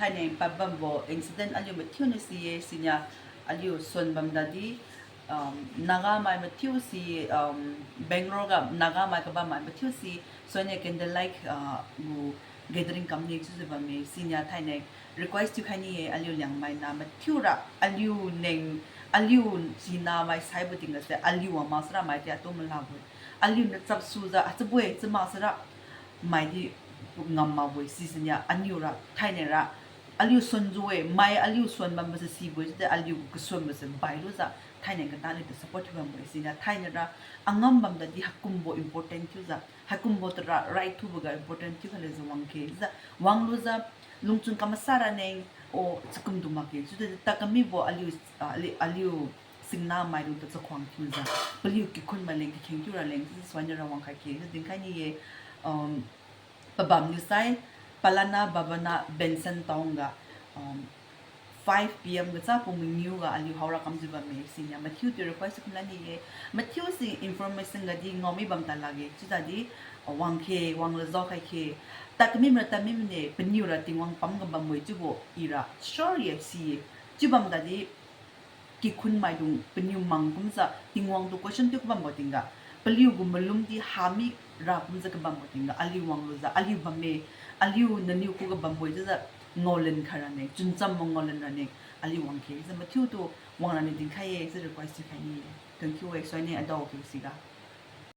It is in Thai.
ไทยในปับบัมโบอินซิเดนต์อันยูมาเที่ยวในซีสิญญาอันยูส่วนบัมดาดีนาगाไม้มาเที่ยวซีเบงโรกับนาगाไม้กับบ้านไม้มาเที่ยวซีส่วนใหญ่กันเดลัยกูเกดริงคำนี้จุดแบบนี้สิญญาไทยใน request ที่ใครนี่อันยูยังไม่นามาเที่ยวระอันยูเน่งอันยูจีนาไม่ใช้บุตริงก็เสียอันยูว่ามาสระไม่ที่ตัวมันลาบุอันยูนัดจับสูจะอาจจะบุยจะมาสระไม่ที่งามมาบุยสิญญาอันยูระไทยในระอันยูส่วนจุยไม่อันยูส่วนมันมันจะซีบุยแต่อันยูก็ส่วนมันจะไปรู้จักไทยในกันตาเลยจะ support ที่มันบุยสิญญาไทยในระอังงามบัมดาดีฮักกุมโบ important ที่จะฮักกุมโบตระ right to บุก important ที่เขาเลยจะวังเคจะวังรู้จักลุงจุนกำมาสระในโอ้จะกุมดูมากเลยสุดท้ายแต่ก็มีบ่อันยูสิ่งน้าไม่รู้แต่จะควงคิวจ้ะบริวกิคนมาเล่นที่เข่งคิวระเล่นที่สวนยระวังใครเข่งจะดึงใครนี่ปะบัมนิวไซปลานาบาบานาเบนเซนตองกะ5 p.m. ก็จะปุ่มนิวกะอันยูฮาราคัมจิบะเมสิเนี่ยมาทิวที่ request คุณนั่นนี่มาทิวสิ information กะดีงอมีบัมตาลาเกจุดท้ายวังเควังเลจอกใครเคแต่ก็มีมันแต่ไม่เนี่ยเป็นนิวระติงวังปั๊มกับบัมมวยจุบอีระ sorry สิจุบัมดาดีกี่คนไม่ดูเป็นนิวมังกุมจะติงวังตัว question ที่กุบัมบ่ติงกะเปลิวกุมบลุมที่ฮามิรากุมจะกุบัมบ่ติงกะอันยูวังเลจะอันยูบัมเมอันยูนันยูกุกับบัมมวยจะงอเลนขนาดนี้จุนจำมงอเลนนั่นเองอันยูวังเคจะมาทิวตัววังนั่นเองติงใครจะ request ที่ใครนี่กันคิวเอ็กซ์ไว้เนี่ยอันดอกคิวสิกะ